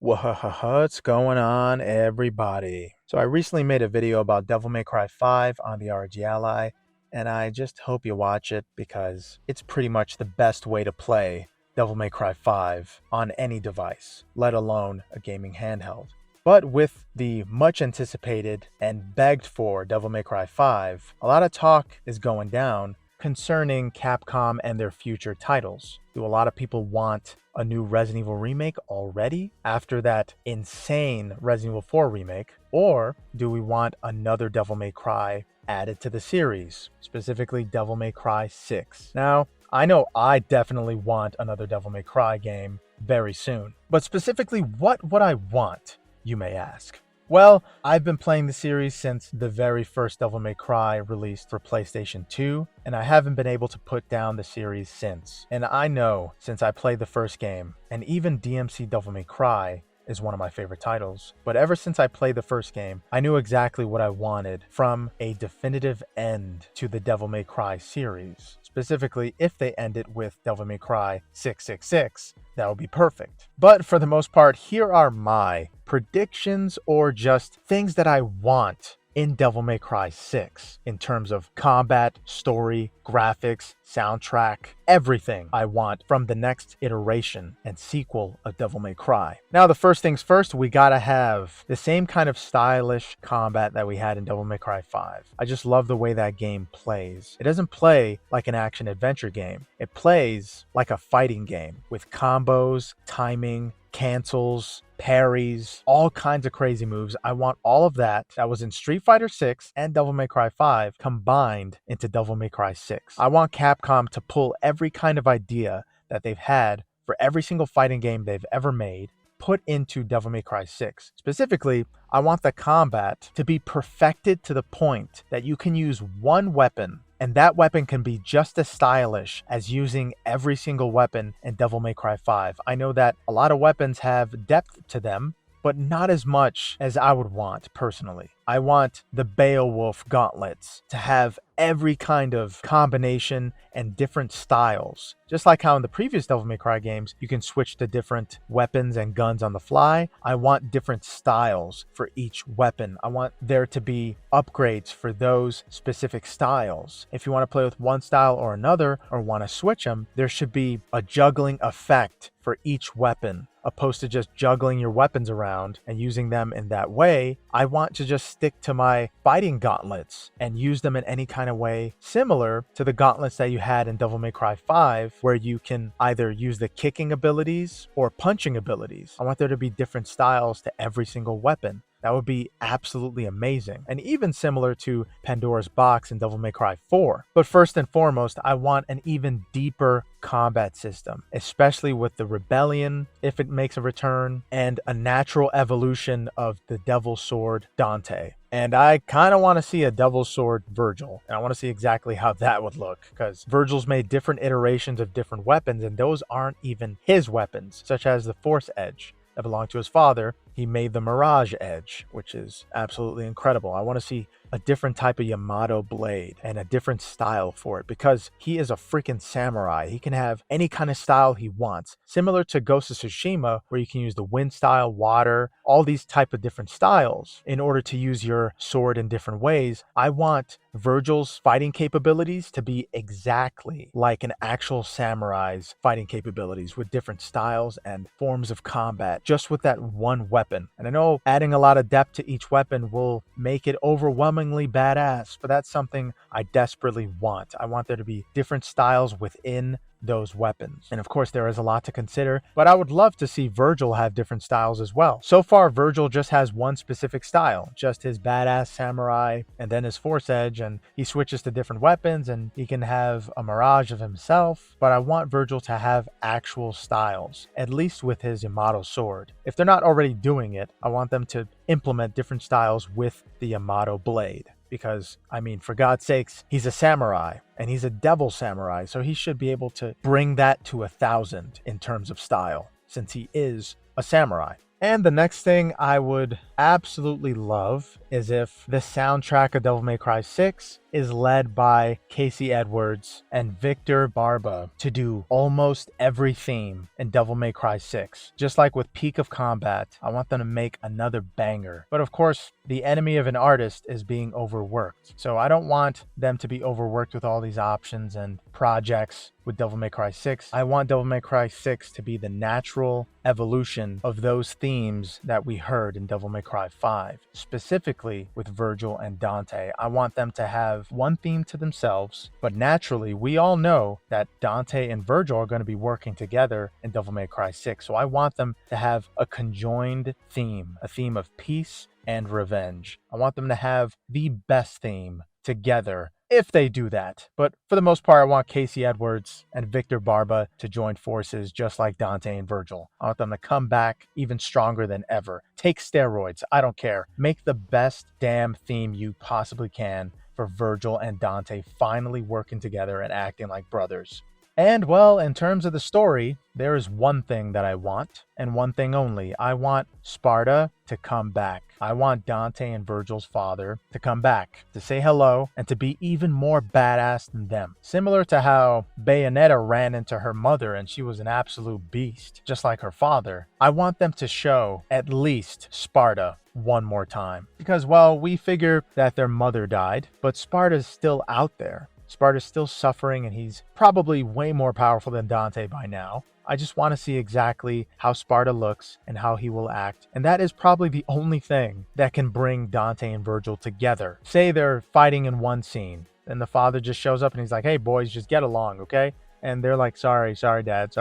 What's going on, everybody? So I recently made a video about Devil May Cry 5 on the RG Ally, and I just hope you watch it because it's pretty much the best way to play Devil May Cry 5 on any device, let alone a gaming handheld. But with the much anticipated and begged for Devil May Cry 5, a lot of talk is going down concerning Capcom and their future titles. Do a lot of people want a new Resident Evil remake already after that insane Resident Evil 4 remake? Or do we want another Devil May Cry added to the series, specifically Devil May Cry 6? Now, I know I definitely want another Devil May Cry game very soon, but specifically, what would I want, you may ask? Well, I've been playing the series since the very first Devil May Cry released for PlayStation 2, and I haven't been able to put down the series since. And I know, since I played the first game, and even DMC Devil May Cry is one of my favorite titles, but ever since I played the first game, I knew exactly what I wanted from a definitive end to the Devil May Cry series. Specifically, if they end it with Devil May Cry 666, that would be perfect. But for the most part, here are my predictions or just things that I want in Devil May Cry 6 in terms of combat, story, graphics, soundtrack, everything I want from the next iteration and sequel of Devil May Cry. Now, the first things first, we gotta have the same kind of stylish combat that we had in Devil May Cry 5. I just love the way that game plays. It doesn't play like an action adventure game. It plays like a fighting game with combos, timing, cancels, parries, all kinds of crazy moves. I want all of that was in Street Fighter 6 and Devil May Cry 5 combined into Devil May Cry 6. I want Capcom to pull every kind of idea that they've had for every single fighting game they've ever made, put into Devil May Cry 6. Specifically, I want the combat to be perfected to the point that you can use one weapon and that weapon can be just as stylish as using every single weapon in Devil May Cry 5. I know that a lot of weapons have depth to them, but not as much as I would want personally. I want the Beowulf gauntlets to have every kind of combination and different styles. Just like how in the previous Devil May Cry games, you can switch to different weapons and guns on the fly. I want different styles for each weapon. I want there to be upgrades for those specific styles. If you want to play with one style or another, or want to switch them, there should be a juggling effect for each weapon, opposed to just juggling your weapons around and using them in that way. I want to just stick to my fighting gauntlets and use them in any kind of way similar to the gauntlets that you had in Devil May Cry 5, where you can either use the kicking abilities or punching abilities. I want there to be different styles to every single weapon. That would be absolutely amazing, and even similar to Pandora's Box in Devil May Cry 4. But first and foremost, I want an even deeper combat system, especially with the Rebellion, if it makes a return, and a natural evolution of the Devil's Sword Dante. And I kind of want to see a Devil's Sword Virgil, and I want to see exactly how that would look, because Virgil's made different iterations of different weapons, and those aren't even his weapons, such as the Force Edge that belonged to his father. He made the Mirage Edge, which is absolutely incredible. I want to see a different type of Yamato blade and a different style for it, because he is a freaking samurai. He can have any kind of style he wants, similar to Ghost of Tsushima, where you can use the wind style, water, all these type of different styles in order to use your sword in different ways. I want Virgil's fighting capabilities to be exactly like an actual samurai's fighting capabilities, with different styles and forms of combat, just with that one weapon. And I know adding a lot of depth to each weapon will make it overwhelmingly badass, but that's something I desperately want. I want there to be different styles within those weapons. And of course, there is a lot to consider, but I would love to see Virgil have different styles as well. So far, Virgil just has one specific style, just his badass samurai and then his Force Edge, and he switches to different weapons and he can have a mirage of himself. But I want Virgil to have actual styles, at least with his Yamato sword. If they're not already doing it, I want them to implement different styles with the Yamato blade. Because, I mean, for God's sakes, he's a samurai, and he's a devil samurai, so he should be able to bring that to 1,000 in terms of style, since he is a samurai. And the next thing I would absolutely love is if the soundtrack of Devil May Cry 6 is led by Casey Edwards and Victor Barba to do almost every theme in Devil May Cry 6. Just like with Peak of Combat, I want them to make another banger. But of course, the enemy of an artist is being overworked. So I don't want them to be overworked with all these options and projects with Devil May Cry 6. I want Devil May Cry 6 to be the natural evolution of those themes that we heard in Devil May Cry 5. Specifically with Virgil and Dante, I want them to have one theme to themselves, but naturally, we all know that Dante and Virgil are going to be working together in Devil May Cry 6. So I want them to have a conjoined theme, a theme of peace and revenge. I want them to have the best theme together if they do that. But for the most part, I want Casey Edwards and Victor Barba to join forces just like Dante and Virgil. I want them to come back even stronger than ever. Take steroids, I don't care. Make the best damn theme you possibly can for Virgil and Dante finally working together and acting like brothers. And well, in terms of the story, there is one thing that I want, and one thing only. I want Sparta to come back. I want Dante and Virgil's father to come back, to say hello, and to be even more badass than them. Similar to how Bayonetta ran into her mother and she was an absolute beast, just like her father. I want them to show at least Sparta one more time. Because, well, we figure that their mother died, but Sparta's still out there. Sparta's still suffering, and he's probably way more powerful than Dante by now. I just want to see exactly how Sparta looks and how he will act. And that is probably the only thing that can bring Dante and Virgil together. Say they're fighting in one scene, and the father just shows up and he's like, hey boys, just get along, okay? And they're like, sorry dad.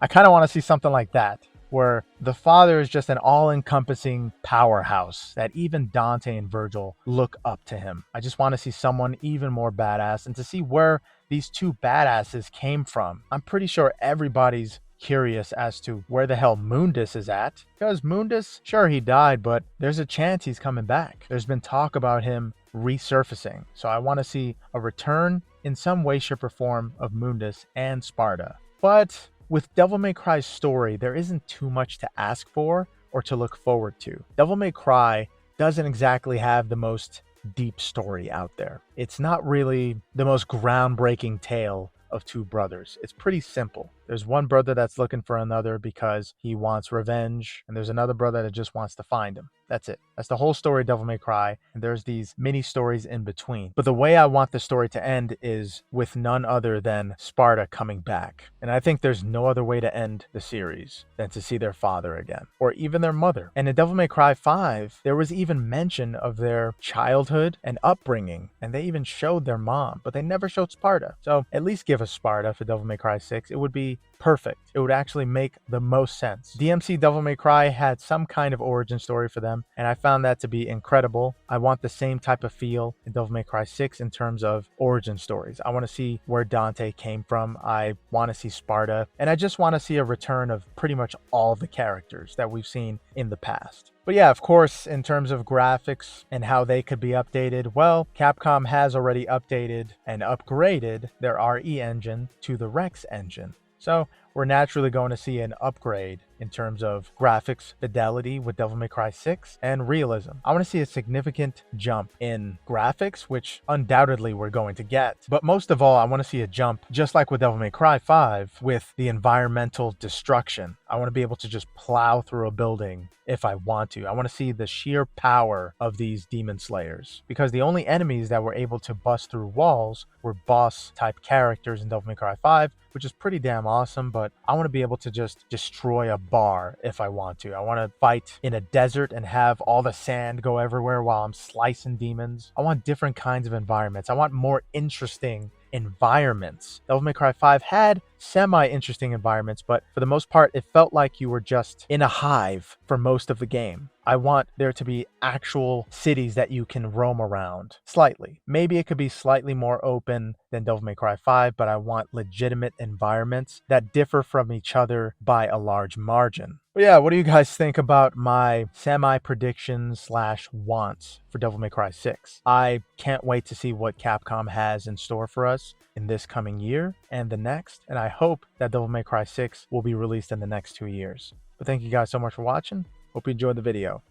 I kind of want to see something like that, where the father is just an all-encompassing powerhouse that even Dante and Virgil look up to him. I just want to see someone even more badass and to see where these two badasses came from. I'm pretty sure everybody's curious as to where the hell Mundus is at, because Mundus, sure, he died, but there's a chance he's coming back. There's been talk about him resurfacing. So I want to see a return in some way, shape, or form of Mundus and Sparta. But with Devil May Cry's story, there isn't too much to ask for or to look forward to. Devil May Cry doesn't exactly have the most deep story out there. It's not really the most groundbreaking tale of two brothers. It's pretty simple. There's one brother that's looking for another because he wants revenge, and there's another brother that just wants to find him. That's it. That's the whole story of Devil May Cry, and there's these mini stories in between. But the way I want the story to end is with none other than Sparta coming back. And I think there's no other way to end the series than to see their father again, or even their mother. And in Devil May Cry 5, there was even mention of their childhood and upbringing, and they even showed their mom, but they never showed Sparta. So at least give us Sparta for Devil May Cry 6. It would be perfect. It would actually make the most sense. DMC Devil May Cry had some kind of origin story for them, and I found that to be incredible. I want the same type of feel in Devil May Cry 6 in terms of origin stories. I want to see where Dante came from. I want to see Sparta, and I just want to see a return of pretty much all the characters that we've seen in the past. But yeah, of course, in terms of graphics and how they could be updated, well, Capcom has already updated and upgraded their RE engine to the Rex engine. So we're naturally going to see an upgrade in terms of graphics fidelity with Devil May Cry 6 and realism. I want to see a significant jump in graphics, which undoubtedly we're going to get. But most of all, I want to see a jump, just like with Devil May Cry 5, with the environmental destruction. I want to be able to just plow through a building if I want to. I want to see the sheer power of these demon slayers, because the only enemies that were able to bust through walls were boss type characters in Devil May Cry 5, which is pretty damn awesome. But I want to be able to just destroy a bar if I want to. I want to fight in a desert and have all the sand go everywhere while I'm slicing demons. I want different kinds of environments. I want more interesting environments. Devil May Cry 5 had semi-interesting environments, but for the most part, it felt like you were just in a hive for most of the game. I want there to be actual cities that you can roam around slightly. Maybe it could be slightly more open than Devil May Cry 5, but I want legitimate environments that differ from each other by a large margin. But yeah, what do you guys think about my semi-predictions / wants for Devil May Cry 6? I can't wait to see what Capcom has in store for us in this coming year and the next, and I hope that Devil May Cry 6 will be released in the next 2 years. But thank you guys so much for watching. Hope you enjoyed the video.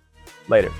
Later.